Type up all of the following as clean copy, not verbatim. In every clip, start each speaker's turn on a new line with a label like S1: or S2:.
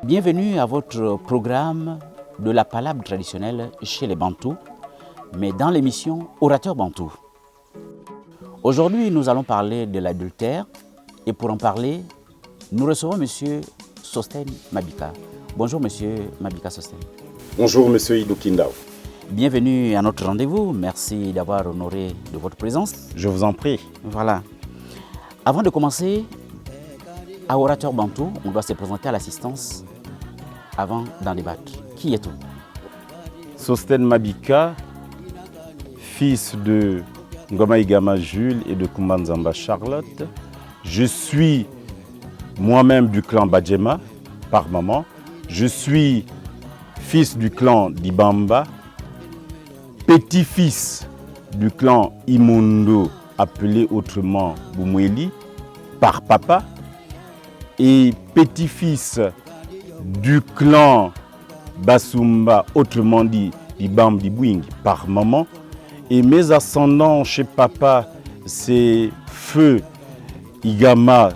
S1: Bienvenue à votre programme de la palabre traditionnelle chez les Bantous, mais dans l'émission Orateur Bantou. Aujourd'hui, nous allons parler de l'adultère et pour en parler, nous recevons M. Sostène Mabika. Bonjour M. Mabika Sostène.
S2: Bonjour M. Idou Kindao.
S1: Bienvenue à notre rendez-vous. Merci d'avoir honoré de votre présence.
S2: Je vous en prie.
S1: Voilà. Avant de commencer, à Orateur Bantou, on doit se présenter à l'assistance avant d'en débattre. Qui est-on?
S2: Sostène Mabika, fils de Ngoma Igama Jules et de Kumbanzamba Charlotte. Je suis moi-même du clan Badjema, par maman. Je suis fils du clan d'Ibamba, petit-fils du clan Imondo, appelé autrement Boumoueli, par papa, et petit-fils du clan Basumba, autrement dit Ibam Dibouing, par maman. Et mes ascendants chez papa, c'est Feu Igama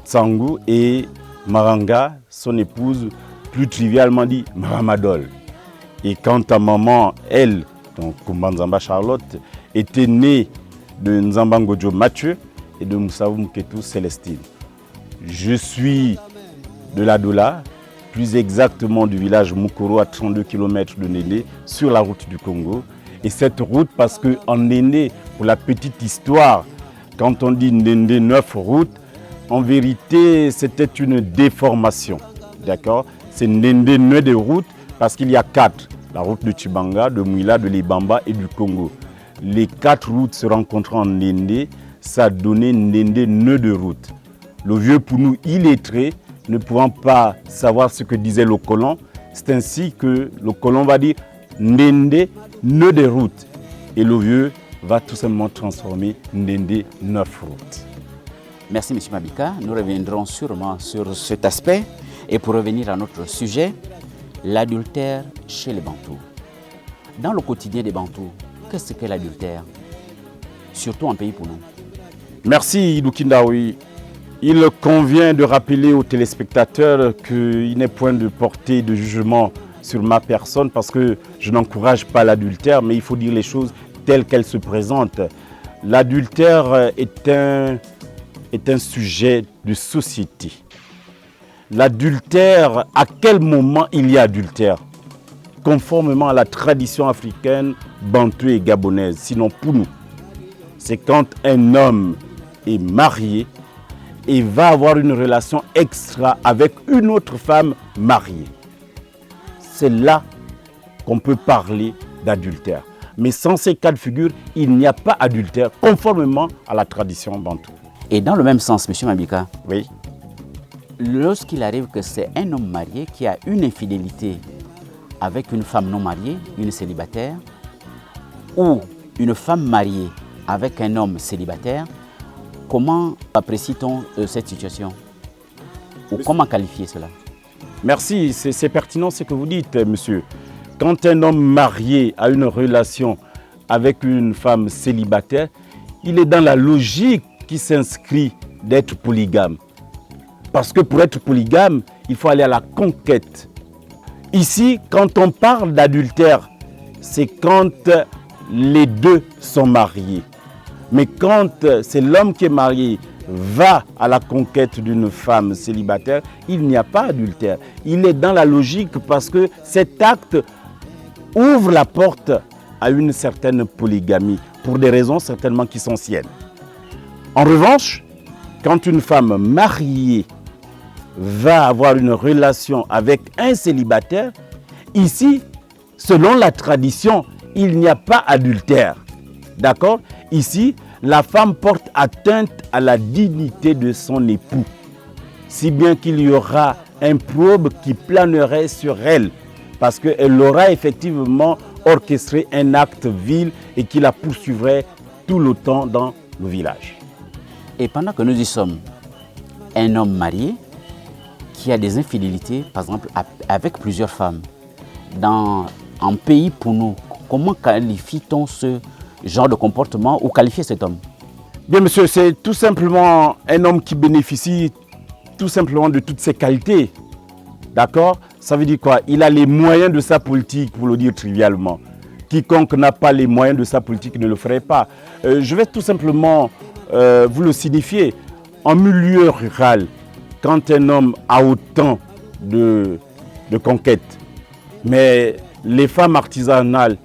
S2: Tsangu et Maranga, son épouse, plus trivialement dit Maramadol. Et quant à maman, elle, donc Kumbanzamba Charlotte, était née de Nzambangojo Mathieu et de Moussavou Mketou Célestine. Je suis de la Dola, plus exactement du village Mukoro à 32 km de Néné, sur la route du Congo. Et cette route, parce qu'en Néné, pour la petite histoire, quand on dit Néné 9 routes, en vérité, c'était une déformation. D'accord? C'est Néné 9 de routes parce qu'il y a 4. La route de Tchibanga, de Mouila, de Libamba et du Congo. Les 4 routes se rencontrant en Néné, ça a donné Néné 9 de routes. Le vieux Pounou illettré, ne pouvant pas savoir ce que disait le colon, c'est ainsi que le colon va dire Ndende, nœud de route. Et le vieux va tout simplement transformer Ndende 9 routes.
S1: Merci M. Mabika. Nous reviendrons sûrement sur cet aspect. Et pour revenir à notre sujet, l'adultère chez les Bantous. Dans le quotidien des Bantous, qu'est-ce que l'adultère? Surtout en pays pour nous.
S2: Merci Idou Kindaoui. Il convient de rappeler aux téléspectateurs qu'il n'est point de portée de jugement sur ma personne parce que je n'encourage pas l'adultère, mais il faut dire les choses telles qu'elles se présentent. L'adultère est un sujet de société. L'adultère, à quel moment il y a adultère? Conformément à la tradition africaine, bantou et gabonaise, sinon pour nous, c'est quand un homme est marié et va avoir une relation extra avec une autre femme mariée. C'est là qu'on peut parler d'adultère. Mais sans ces cas de figure, il n'y a pas adultère, conformément à la tradition bantou.
S1: Et dans le même sens, M. Mabika,
S2: oui.
S1: Lorsqu'il arrive que c'est un homme marié qui a une infidélité avec une femme non mariée, une célibataire, ou une femme mariée avec un homme célibataire, comment apprécie-t-on cette situation? Ou comment qualifier cela?
S2: Merci, c'est pertinent ce que vous dites, monsieur. Quand un homme marié a une relation avec une femme célibataire, il est dans la logique qui s'inscrit d'être polygame. Parce que pour être polygame, il faut aller à la conquête. Ici, quand on parle d'adultère, c'est quand les deux sont mariés. Mais quand c'est l'homme qui est marié va à la conquête d'une femme célibataire, il n'y a pas adultère. Il est dans la logique parce que cet acte ouvre la porte à une certaine polygamie, pour des raisons certainement qui sont siennes. En revanche, quand une femme mariée va avoir une relation avec un célibataire, ici, selon la tradition, il n'y a pas adultère. D'accord? Ici, la femme porte atteinte à la dignité de son époux, si bien qu'il y aura un probe qui planerait sur elle, parce qu'elle aura effectivement orchestré un acte vil et qui la poursuivrait tout le temps dans le village.
S1: Et pendant que nous y sommes, un homme marié qui a des infidélités, par exemple, avec plusieurs femmes, dans un pays pour nous, comment qualifie-t-on ce genre de comportement ou qualifier cet homme?
S2: Bien, monsieur, c'est tout simplement un homme qui bénéficie tout simplement de toutes ses qualités. D'accord? Ça veut dire quoi? Il a les moyens de sa politique, pour le dire trivialement. Quiconque n'a pas les moyens de sa politique ne le ferait pas. Je vais tout simplement vous le signifier. En milieu rural, quand un homme a autant de conquêtes, mais les femmes artisanales,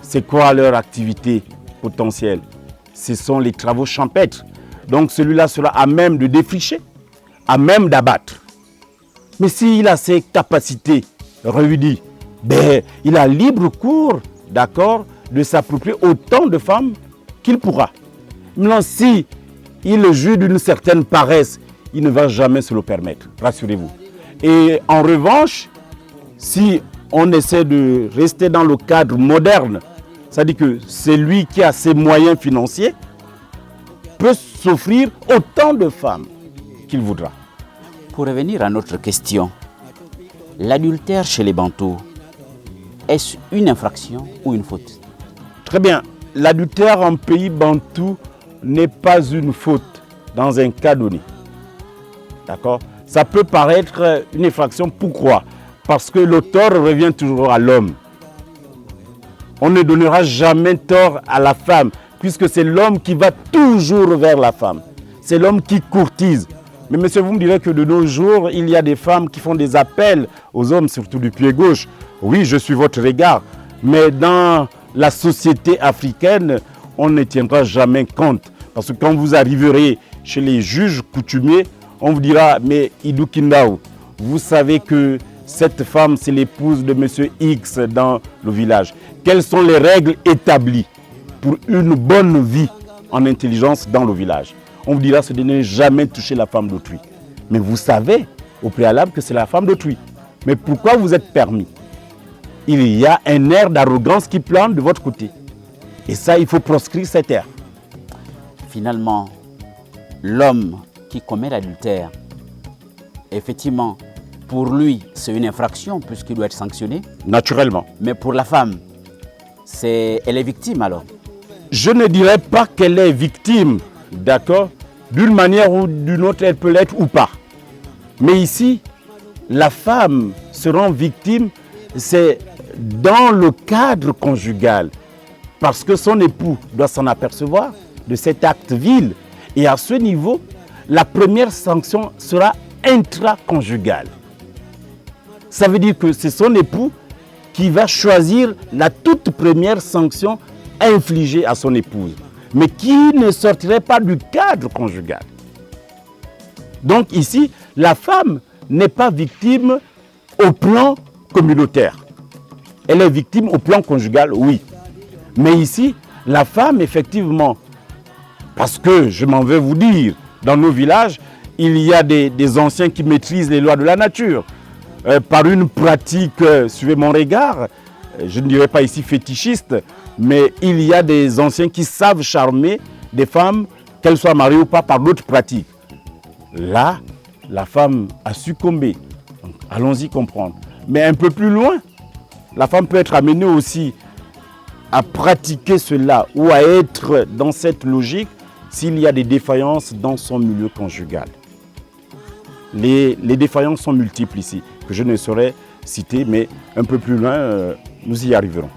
S2: c'est quoi leur activité potentielle? Ce sont les travaux champêtres. Donc celui-là sera à même de défricher, à même d'abattre. Mais s'il a ces capacités réunies, ben, il a libre cours, d'accord, de s'approprier autant de femmes qu'il pourra. Maintenant, si il jouit d'une certaine paresse, il ne va jamais se le permettre, rassurez-vous. Et en revanche, si on essaie de rester dans le cadre moderne, c'est-à-dire que celui qui a ses moyens financiers peut s'offrir autant de femmes qu'il voudra.
S1: Pour revenir à notre question, l'adultère chez les Bantous, est-ce une infraction ou une faute?
S2: Très bien. L'adultère en pays bantou n'est pas une faute dans un cas donné. D'accord? Ça peut paraître une infraction. Pourquoi? Parce que le tort revient toujours à l'homme. On ne donnera jamais tort à la femme, puisque c'est l'homme qui va toujours vers la femme. C'est l'homme qui courtise. Mais monsieur, vous me direz que de nos jours, il y a des femmes qui font des appels aux hommes, surtout du pied gauche. Oui, je suis votre regard. Mais dans la société africaine, on ne tiendra jamais compte. Parce que quand vous arriverez chez les juges coutumiers, on vous dira, mais Idou Kindao, vous savez que cette femme, c'est l'épouse de monsieur X dans le village. Quelles sont les règles établies pour une bonne vie en intelligence dans le village? On vous dira, c'est de ne jamais toucher la femme d'autrui. Mais vous savez au préalable que c'est la femme d'autrui. Mais pourquoi vous êtes permis? Il y a un air d'arrogance qui plane de votre côté. Et ça, il faut proscrire cet air.
S1: Finalement, l'homme qui commet l'adultère, effectivement, pour lui, c'est une infraction puisqu'il doit être sanctionné.
S2: Naturellement.
S1: Mais pour la femme, elle est victime alors?
S2: Je ne dirais pas qu'elle est victime, d'accord? D'une manière ou d'une autre, elle peut l'être ou pas. Mais ici, la femme se rend victime, c'est dans le cadre conjugal. Parce que son époux doit s'en apercevoir de cet acte vil. Et à ce niveau, la première sanction sera intraconjugale. Ça veut dire que c'est son époux qui va choisir la toute première sanction infligée à son épouse, mais qui ne sortirait pas du cadre conjugal. Donc ici, la femme n'est pas victime au plan communautaire. Elle est victime au plan conjugal, oui. Mais ici, la femme, effectivement, parce que je m'en vais vous dire, dans nos villages, il y a des anciens qui maîtrisent les lois de la nature. Par une pratique, suivez mon regard, je ne dirais pas ici fétichiste, mais il y a des anciens qui savent charmer des femmes, qu'elles soient mariées ou pas, par d'autres pratiques. Là, la femme a succombé. Donc, allons-y comprendre. Mais un peu plus loin, la femme peut être amenée aussi à pratiquer cela ou à être dans cette logique s'il y a des défaillances dans son milieu conjugal. Les défaillances sont multiples ici, que je ne saurais citer, mais un peu plus loin, nous y arriverons.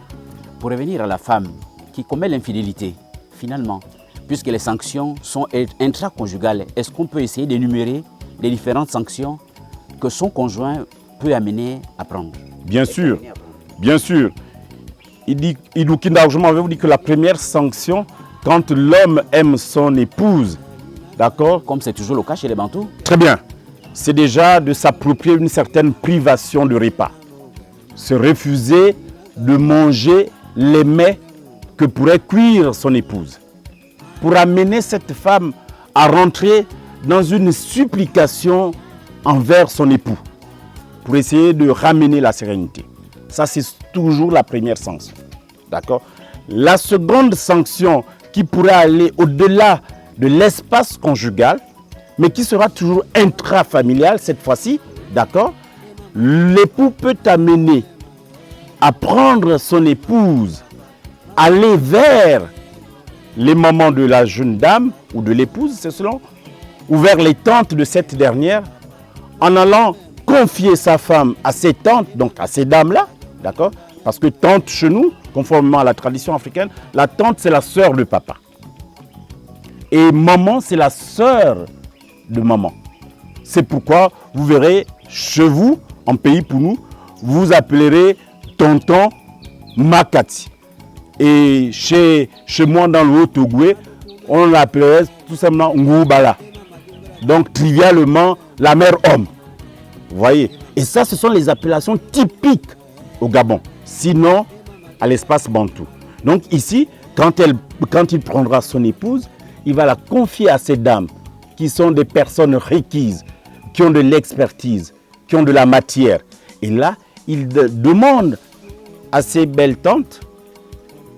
S1: Pour revenir à la femme qui commet l'infidélité, finalement, puisque les sanctions sont intraconjugales, est-ce qu'on peut essayer d'énumérer les différentes sanctions que son conjoint peut amener à prendre?
S2: Bien sûr, bien sûr. Idou Kindao, je m'en vais vous dire que la première sanction, quand l'homme aime son épouse, d'accord?
S1: Comme c'est toujours le cas chez les Bantous?
S2: Très bien. C'est déjà de s'approprier une certaine privation de repas. Se refuser de manger les mets que pourrait cuire son épouse. Pour amener cette femme à rentrer dans une supplication envers son époux. Pour essayer de ramener la sérénité. Ça, c'est toujours la première sanction. D'accord? La seconde sanction qui pourrait aller au-delà de l'espace conjugal, mais qui sera toujours intrafamilial cette fois-ci, d'accord? L'époux peut amener à prendre son épouse, aller vers les mamans de la jeune dame ou de l'épouse, c'est selon, ou vers les tantes de cette dernière, en allant confier sa femme à ses tantes, donc à ces dames-là, d'accord? Parce que tante chez nous, conformément à la tradition africaine, la tante c'est la sœur de papa. Et maman c'est la sœur de maman. C'est pourquoi vous verrez chez vous, en pays pour nous, vous appellerez tonton Makati. Et chez moi dans le Haut-Togoué, on l'appellerait tout simplement Ngoubala. Donc trivialement, la mère homme. Vous voyez? Et ça, ce sont les appellations typiques au Gabon. Sinon, à l'espace bantou. Donc ici, quand il prendra son épouse, il va la confier à ces dames qui sont des personnes requises, qui ont de l'expertise, qui ont de la matière. Et là, il demande à ces belles tantes,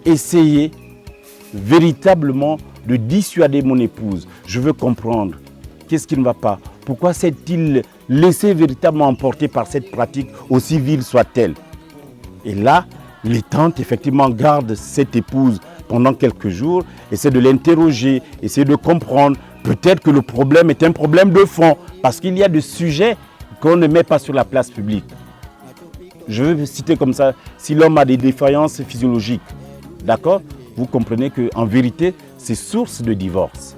S2: essayez véritablement de dissuader mon épouse. Je veux comprendre. Qu'est-ce qui ne va pas? Pourquoi s'est-il laissé véritablement emporter par cette pratique, aussi vile soit-elle? Et là, les tantes, effectivement, gardent cette épouse pendant quelques jours, essaient de l'interroger, essaient de comprendre. Peut-être que le problème est un problème de fond, parce qu'il y a des sujets qu'on ne met pas sur la place publique. Je vais citer comme ça, si l'homme a des défaillances physiologiques, d'accord? Vous comprenez qu'en vérité, c'est source de divorce.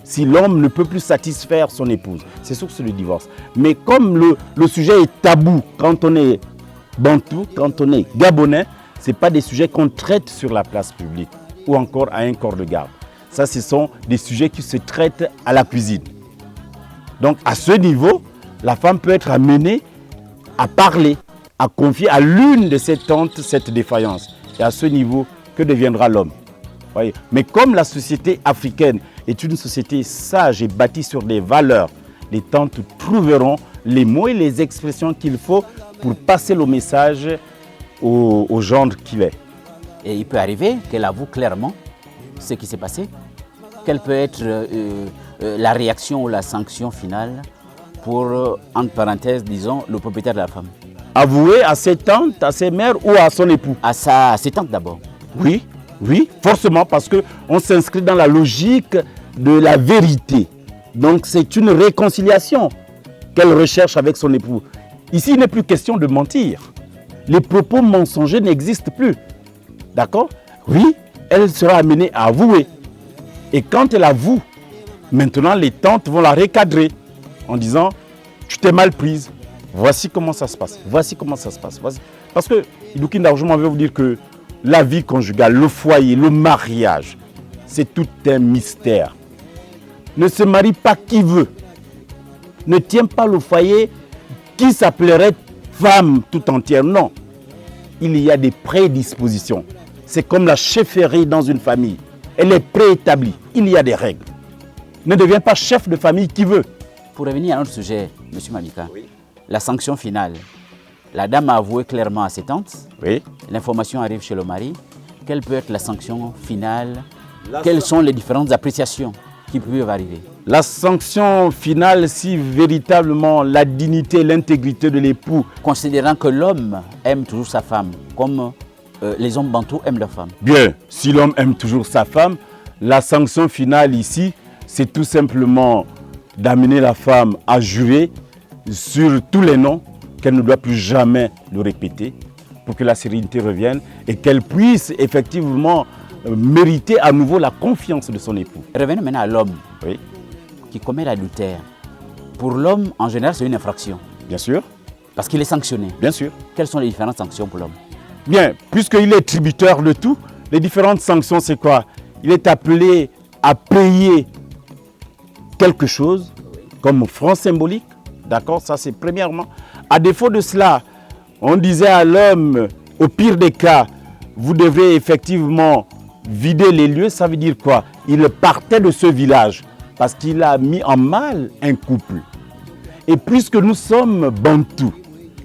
S2: Si l'homme ne peut plus satisfaire son épouse, c'est source de divorce. Mais comme le sujet est tabou, quand on est bantou, quand on est gabonais, ce n'est pas des sujets qu'on traite sur la place publique ou encore à un corps de garde. Ça, ce sont des sujets qui se traitent à la cuisine. Donc, à ce niveau, la femme peut être amenée à parler, à confier à l'une de ses tantes cette défaillance. Et à ce niveau, que deviendra l'homme? Voyez. Mais comme la société africaine est une société sage et bâtie sur des valeurs, les tantes trouveront les mots et les expressions qu'il faut pour passer le message au gendre qu'il est.
S1: Et il peut arriver qu'elle avoue clairement ce qui s'est passé. Quelle peut être la réaction ou la sanction finale pour, entre parenthèses, disons, le propriétaire de la femme?
S2: Avouer à ses tantes, à ses mères ou à son époux?
S1: À ses tantes d'abord.
S2: Oui, oui, forcément, parce qu'on s'inscrit dans la logique de la vérité. Donc c'est une réconciliation qu'elle recherche avec son époux. Ici, il n'est plus question de mentir. Les propos mensongers n'existent plus. D'accord? Oui, elle sera amenée à avouer. Et quand elle avoue, maintenant les tantes vont la recadrer en disant « Tu t'es mal prise. Voici comment ça se passe. Voici comment ça se passe. » Parce que, Idoukinda, je m'en vais vous dire que la vie conjugale, le foyer, le mariage, c'est tout un mystère. Ne se marie pas qui veut. Ne tiens pas le foyer qui s'appellerait femme tout entière. Non. Il y a des prédispositions. C'est comme la chefferie dans une famille. Elle est préétablie. Il y a des règles. Ne deviens pas chef de famille qui veut.
S1: Pour revenir à notre sujet, M. Malika, oui. La sanction finale. La dame a avoué clairement à ses tantes.
S2: Oui.
S1: L'information arrive chez le mari. Quelle peut être la sanction finale? Quelles sont les différentes appréciations qui peuvent arriver?
S2: La sanction finale, si véritablement la dignité et l'intégrité de l'époux...
S1: Considérant que l'homme aime toujours sa femme, comme les hommes bantous aiment leur femme.
S2: Bien, si l'homme aime toujours sa femme, la sanction finale ici, c'est tout simplement d'amener la femme à jurer sur tous les noms qu'elle ne doit plus jamais le répéter pour que la sérénité revienne et qu'elle puisse effectivement mériter à nouveau la confiance de son époux.
S1: Revenons maintenant à l'homme,
S2: oui,
S1: qui commet l'adultère. Pour l'homme, en général, c'est une infraction.
S2: Bien sûr.
S1: Parce qu'il est sanctionné.
S2: Bien sûr.
S1: Quelles sont les différentes sanctions pour l'homme?
S2: Bien, puisqu'il est tributaire de tout, les différentes sanctions, c'est quoi? Il est appelé à payer quelque chose comme franc symbolique. D'accord? Ça, c'est premièrement. À défaut de cela, on disait à l'homme, au pire des cas, vous devez effectivement vider les lieux. Ça veut dire quoi? Il partait de ce village parce qu'il a mis en mal un couple. Et puisque nous sommes bantous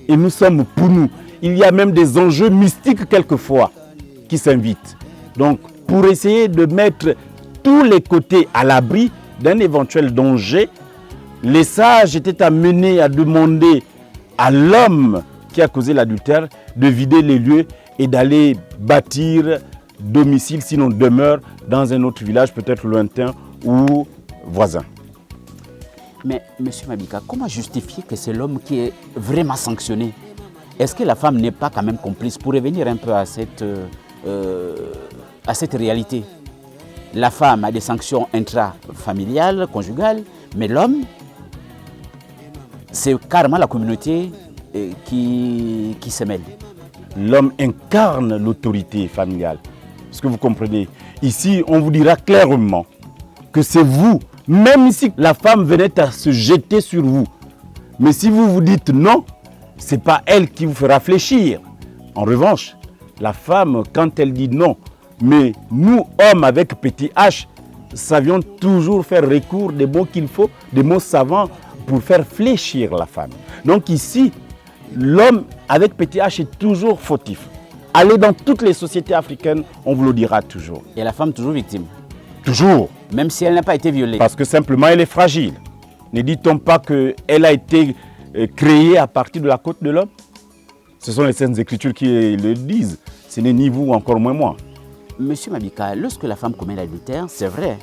S2: et nous sommes pour nous, il y a même des enjeux mystiques quelquefois qui s'invitent. Donc, pour essayer de mettre tous les côtés à l'abri d'un éventuel danger, les sages étaient amenés à demander à l'homme qui a causé l'adultère de vider les lieux et d'aller bâtir domicile, sinon demeure, dans un autre village, peut-être lointain ou voisin.
S1: Mais M. Mabika, comment justifier que c'est l'homme qui est vraiment sanctionné? Est-ce que la femme n'est pas quand même complice? Pour revenir un peu à cette réalité. La femme a des sanctions intrafamiliales, conjugales, mais l'homme, c'est carrément la communauté qui se mêle.
S2: L'homme incarne l'autorité familiale. Est-ce que vous comprenez? Ici, on vous dira clairement que c'est vous, même si la femme venait à se jeter sur vous. Mais si vous vous dites non, ce n'est pas elle qui vous fera fléchir. En revanche, la femme, quand elle dit non, mais nous, hommes avec petit H, savions toujours faire recours des mots qu'il faut, des mots savants pour faire fléchir la femme. Donc ici, l'homme avec petit H est toujours fautif. Allez dans toutes les sociétés africaines, on vous le dira toujours.
S1: Et la femme toujours victime.
S2: Toujours.
S1: Même si elle n'a pas été violée.
S2: Parce que simplement elle est fragile. Ne dit-on pas qu'elle a été créée à partir de la côte de l'homme? Ce sont les Saintes Écritures qui le disent. Ce n'est ni vous, encore moins moi.
S1: Monsieur Mabika, lorsque la femme commet l'adultère, c'est vrai,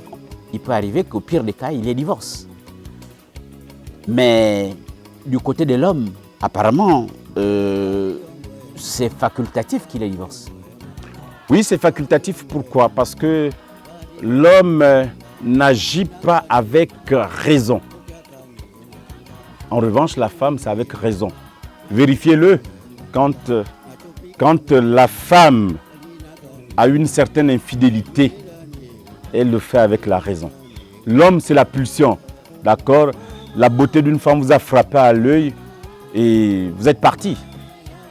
S1: il peut arriver qu'au pire des cas, il y ait divorce. Mais du côté de l'homme, apparemment, c'est facultatif qu'il ait divorce.
S2: Oui, c'est facultatif. Pourquoi? Parce que l'homme n'agit pas avec raison. En revanche, la femme, c'est avec raison. Vérifiez-le. Quand la femme a une certaine infidélité, elle le fait avec la raison. L'homme, c'est la pulsion. D'accord? La beauté d'une femme vous a frappé à l'œil et vous êtes parti.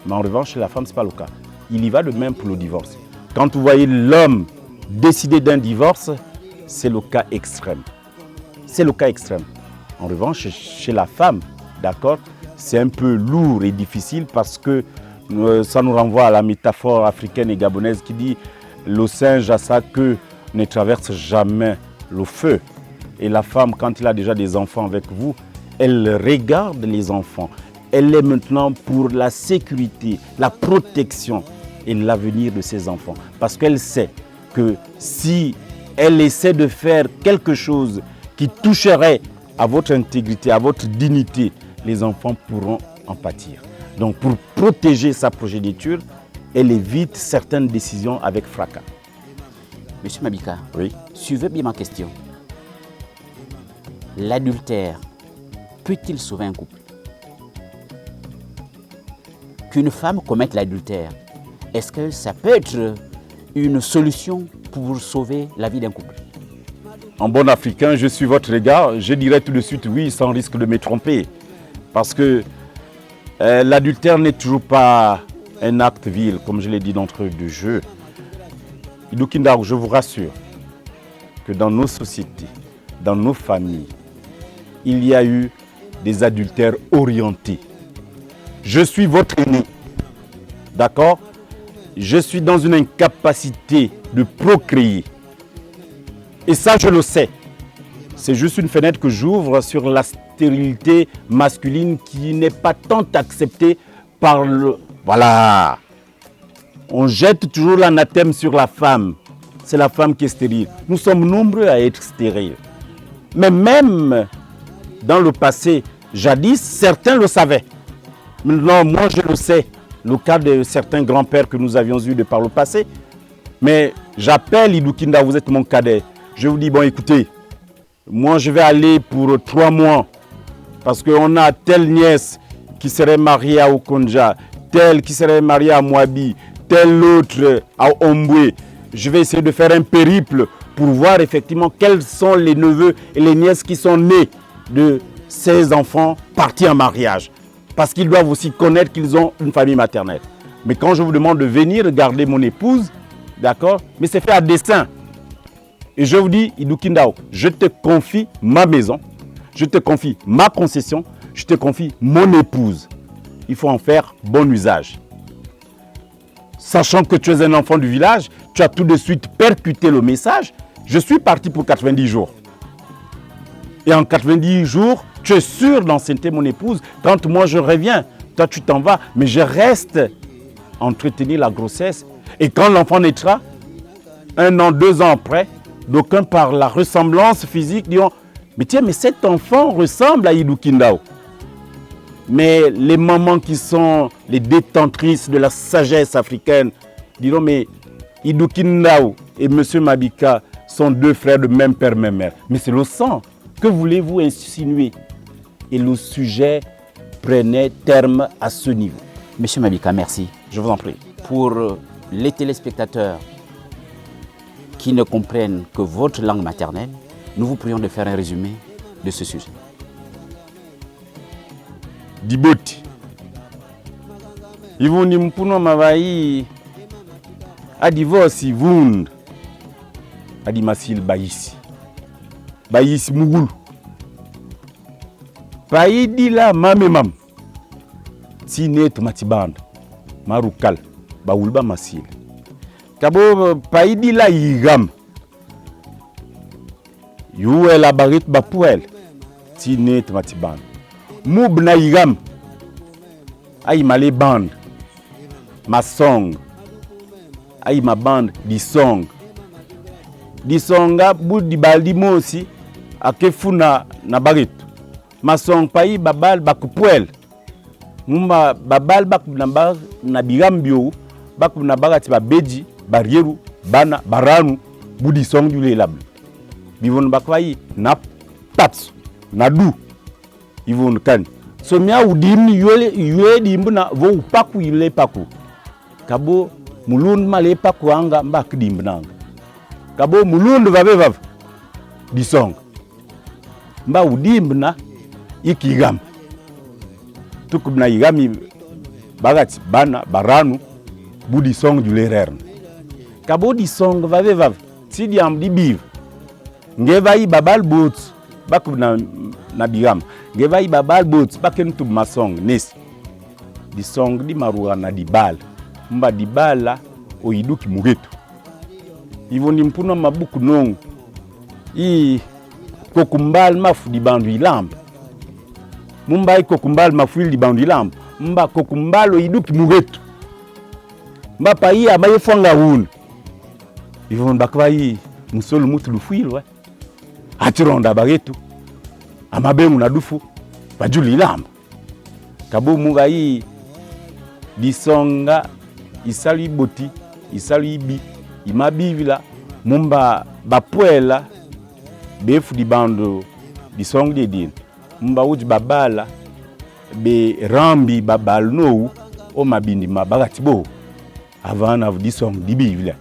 S2: Mais en revanche, chez la femme, ce n'est pas le cas. Il y va de même pour le divorce. Quand vous voyez l'homme décider d'un divorce, c'est le cas extrême. C'est le cas extrême. En revanche, chez la femme, d'accord, c'est un peu lourd et difficile parce que ça nous renvoie à la métaphore africaine et gabonaise qui dit le singe à sa queue ne traverse jamais le feu. Et la femme, quand elle a déjà des enfants avec vous, elle regarde les enfants. Elle est maintenant pour la sécurité, la protection et l'avenir de ses enfants. Parce qu'elle sait que si elle essaie de faire quelque chose qui toucherait à votre intégrité, à votre dignité, les enfants pourront en pâtir. Donc pour protéger sa progéniture, elle évite certaines décisions avec fracas.
S1: Monsieur Mabika,
S2: oui.
S1: Suivez bien ma question. L'adultère peut-il sauver un couple? Qu'une femme commette l'adultère, est-ce que ça peut être une solution pour sauver la vie d'un couple?
S2: En bon africain, je suis votre regard, je dirais tout de suite oui, sans risque de me tromper. Parce que l'adultère n'est toujours pas un acte vil, comme je l'ai dit d'entrée de jeu. Idou Kindaou, je vous rassure que dans nos sociétés, dans nos familles, il y a eu des adultères orientés. Je suis votre aîné, d'accord? Je suis dans une incapacité de procréer. Et ça, je le sais. C'est juste une fenêtre que j'ouvre sur la stérilité masculine qui n'est pas tant acceptée par le... Voilà. On jette toujours l'anathème sur la femme. C'est la femme qui est stérile. Nous sommes nombreux à être stériles. Mais même dans le passé, jadis, certains le savaient. Maintenant, moi, je le sais. Le cas de certains grands-pères que nous avions eus de par le passé. Mais j'appelle Idou Kindaou, vous êtes mon cadet. Je vous dis, bon, écoutez, moi, je vais aller pour 3 mois. Parce qu'on a telle nièce qui serait mariée à Okonja, telle qui serait mariée à Moabi, telle autre à Ombwe. Je vais essayer de faire un périple pour voir effectivement quels sont les neveux et les nièces qui sont nés de ces enfants partis en mariage. Parce qu'ils doivent aussi connaître qu'ils ont une famille maternelle. Mais quand je vous demande de venir garder mon épouse, d'accord, mais c'est fait à dessein. Et je vous dis, Idou Kindaou, je te confie ma maison, je te confie ma concession, je te confie mon épouse. Il faut en faire bon usage. Sachant que tu es un enfant du village, tu as tout de suite percuté le message. Je suis parti pour 90 jours. Et en 90 jours, tu es sûr d'enceinte mon épouse. Quand moi je reviens, toi tu t'en vas, mais je reste entretenir la grossesse. Et quand l'enfant naîtra, 1 an, 2 ans après, d'aucuns par la ressemblance physique diront Mais tiens, mais cet enfant ressemble à Idou Kindao. Mais les mamans qui sont les détentrices de la sagesse africaine diront, mais Idou Kindao et M. Mabika sont deux frères de même père, même mère. Mais c'est le sang. Que voulez-vous insinuer? Et le sujet prenait terme à ce niveau.
S1: Monsieur Mabika, merci.
S2: Je vous en prie.
S1: Pour les téléspectateurs qui ne comprennent que votre langue maternelle, nous vous prions de faire un résumé de ce sujet.
S2: Diboti. Ivundi mpuno mavai a divorce vund adi masil bayisi. Bayisi mugulu. Paidi la mame mam. Si net matibanda. Marukal. Baulba masil. Kabo paidi la yigam. Yuwe la barit bapuel. Si net matibanda. Moub na yigam. Aïe male band. Ma song. Aïe ma band di song. Di songa bout di baldi mo aussi. Ake funa na barit. Ma song payi babal bakupuel. Mumba babal baku na bigambio. Baku na bagati ba beji. Barieru. Bana. Baranu. Boudi song du le lable. Bivon bakwayi na patsu. Na du. Yvonne kan. So mia udim yue dimbuna vo upaku yule paku. Kabo mulund male paku anga mbak dimbnanga. Kabo mulund vav di song. Mba udimbna ikigam. Tukubna igami bagati bana baranu budi song du lerern. Kabo di song vav si diam di biv. Ngeva yi babal boots baku na bigam. Ngeva yi babal boots baken tu masong nes. Di song di marua na di bal. Mba di bala o iduki mugetu. Ivondi mpuna mabuku nong. I kokumbal mafu di bandu ilamb. Mumba i kokumbal mafu di bandu ilamb. Mba kokumbal o iduki mugetu. Mba pa i amaye fonga hun. Ivondi bakwa i musolu mutu lufuilwe. Atironda bagetu. Amabengu na dufu. Bajuli ilamb. Kabo munga i disonga isali boti, isali ibi, imabivila, mumba bapuela, befu di bando disong de din. Mumba uji babala, be rambi babal nou, o mabindi mabaratibo, avant av disong di bivila.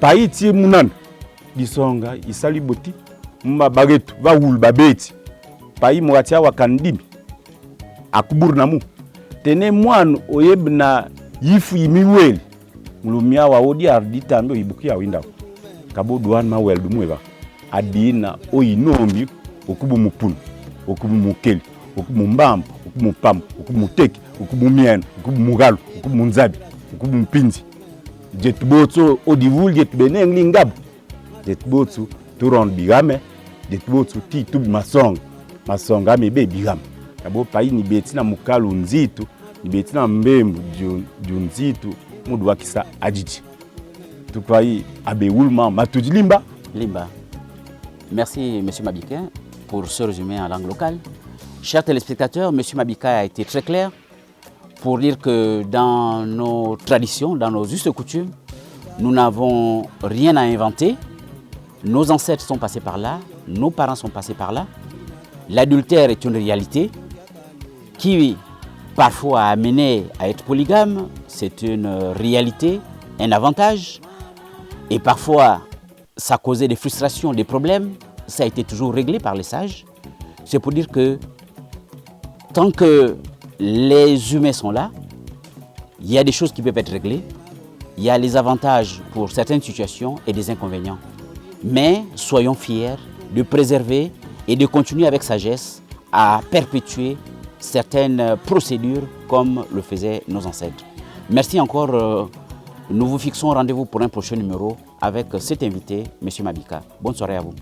S2: Paiti munan, disonga isali boti, mumba bagetu, va wul babeti, pai mwatia wakandimi, akubur namu. Tene mwan oyeb na yifu imiweli. Mulumia wa odi ardita mbe ibuki ya winda. Kabo duan ma wel dumweba. Adina oyinombi okubu mupun, okubu mukeli, okubu mbambo, okubu mupam, okubu muteki, okubu mien, okubu mugalu, okubu munzabi, okubu mpinzi. Jetbotso odivul jetbene nglingabu. Jetbotso turon bigame, jetbotso ti tubi masong. Masonga mebe bigame. Kabo pai ni betina mukalu nzitu, ni betina mbembu nzitu, mudu wakisa ajiji. Tukwai abe wulma matuji limba.
S1: Limba. Merci M. Mabika pour ce résumé en langue locale. Chers téléspectateurs, M. Mabika a été très clair pour dire que dans nos traditions, dans nos us et coutumes, nous n'avons rien à inventer. Nos ancêtres sont passés par là, nos parents sont passés par là. L'adultère est une réalité qui parfois a amené à être polygame, c'est une réalité, un avantage. Et parfois, ça causait des frustrations, des problèmes. Ça a été toujours réglé par les sages. C'est pour dire que tant que les humains sont là, il y a des choses qui peuvent être réglées. Il y a les avantages pour certaines situations et des inconvénients. Mais soyons fiers de préserver et de continuer avec sagesse à perpétuer certaines procédures comme le faisaient nos ancêtres. Merci encore. Nous vous fixons rendez-vous pour un prochain numéro avec cet invité, M. Mabika. Bonne soirée à vous.